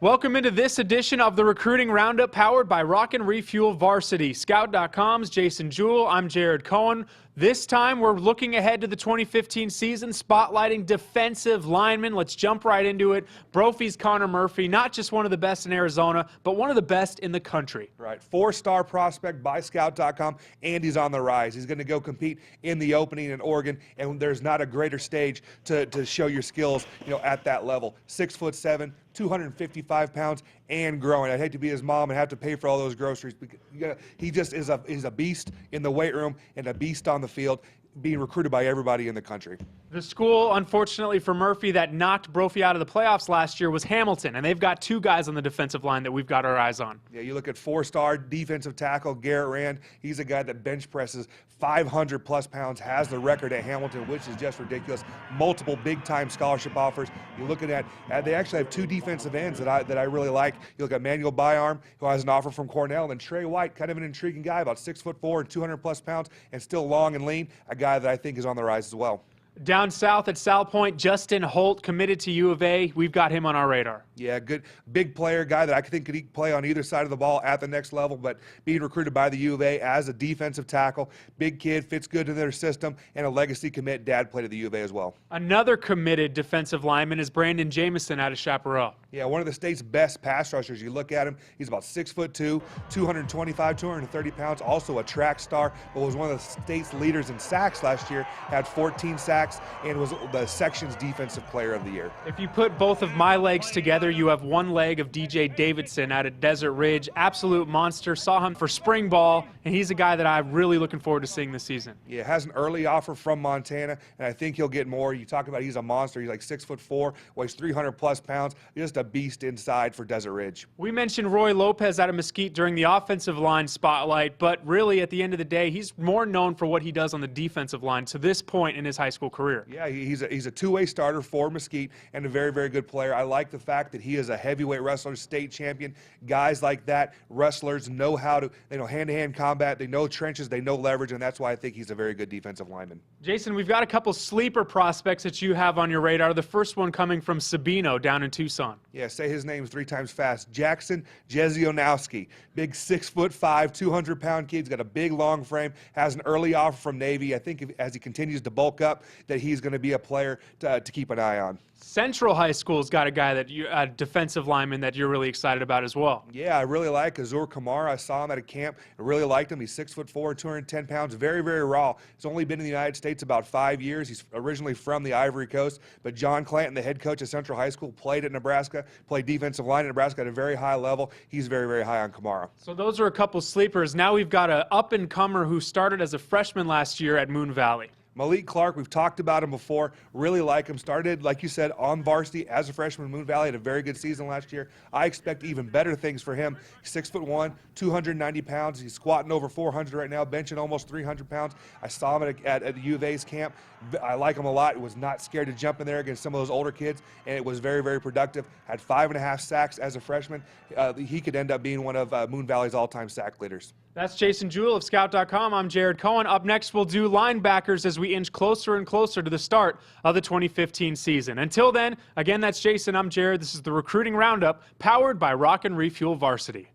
Welcome into this edition of the Recruiting Roundup powered by Rock and Refuel Varsity. Scout.com's Jason Jewell, I'm Jared Cohen. This time we're looking ahead to the 2015 season, spotlighting defensive linemen. Let's jump right into it. Brophy's Connor Murphy, not just one of the best in Arizona, but one of the best in the country. Right, four-star prospect by Scout.com, and he's on the rise. He's going to go compete in the opening in Oregon, and there's not a greater stage to show your skills, at that level. 6'7", 255 pounds, and growing. I'd hate to be his mom and have to pay for all those groceries. He just is a beast in the weight room and a beast on the field, being recruited by everybody in the country. The school, unfortunately for Murphy, that knocked Brophy out of the playoffs last year was Hamilton, and they've got two guys on the defensive line that we've got our eyes on. Yeah, you look at four-star defensive tackle Garrett Rand. He's a guy that bench presses 500-plus pounds, has the record at Hamilton, which is just ridiculous. Multiple big-time scholarship offers. You're looking at, they actually have two defensive ends that I really like. You look at Manuel Byarm, who has an offer from Cornell, and Trey White, kind of an intriguing guy, about 6'4" and 200-plus pounds, and still long and lean, a guy that I think is on the rise as well. Down south at Sal Point, Justin Holt committed to U of A. We've got him on our radar. Yeah, good, big player, guy that I think could play on either side of the ball at the next level, but being recruited by the U of A as a defensive tackle. Big kid, fits good in their system, and a legacy commit. Dad played at the U of A as well. Another committed defensive lineman is Brandon Jamison out of Chaparral. Yeah, one of the state's best pass rushers. You look at him, he's about 6'2", 225, 230 pounds, also a track star, but was one of the state's leaders in sacks last year, had 14 sacks, and was the section's defensive player of the year. If you put both of my legs together, you have one leg of DJ Davidson out at Desert Ridge. Absolute monster. Saw him for spring ball, and he's a guy that I'm really looking forward to seeing this season. Yeah, has an early offer from Montana, and I think he'll get more. You talk about he's a monster. He's like 6'4", weighs 300-plus pounds. Just a beast inside for Desert Ridge. We mentioned Roy Lopez out of Mesquite during the offensive line spotlight, but really at the end of the day, he's more known for what he does on the defensive line to this point in his high school career. Yeah, he's a two-way starter for Mesquite and a very, very good player. I like the fact that he is a heavyweight wrestler, state champion. Guys like that, wrestlers, know how to, hand-to-hand combat. They know trenches, they know leverage, and that's why I think he's a very good defensive lineman. Jason, we've got a couple sleeper prospects that you have on your radar. The first one coming from Sabino down in Tucson. Yeah, say his name 3 times fast. Jackson Jezionowski. Big 6'5", 200-pound kid. He's got a big, long frame. Has an early offer from Navy. I think as he continues to bulk up, that he's going to be a player to keep an eye on. Central High School's got a guy that a defensive lineman that you're really excited about as well. Yeah, I really like Azure Kamara. I saw him at a camp. I really liked him. He's 6'4", 210 pounds. Very, very raw. He's only been in the United States about 5 years. He's originally from the Ivory Coast, but John Clanton, the head coach at Central High School, played at Nebraska, played defensive line at Nebraska at a very high level. He's very, very high on Kamara. So those are a couple sleepers. Now we've got an up-and-comer who started as a freshman last year at Moon Valley. Malik Clark, we've talked about him before, really like him. Started, like you said, on varsity as a freshman in Moon Valley, had a very good season last year. I expect even better things for him. 6'1", 290 pounds. He's squatting over 400 right now, benching almost 300 pounds. I saw him at the U of A's camp. I like him a lot. He was not scared to jump in there against some of those older kids, and it was very, very productive. Had 5.5 sacks as a freshman. He could end up being one of Moon Valley's all-time sack leaders. That's Jason Jewell of Scout.com. I'm Jared Cohen. Up next, we'll do linebackers as we inch closer and closer to the start of the 2015 season. Until then, again, that's Jason. I'm Jared. This is the Recruiting Roundup, powered by Rock and Refuel Varsity.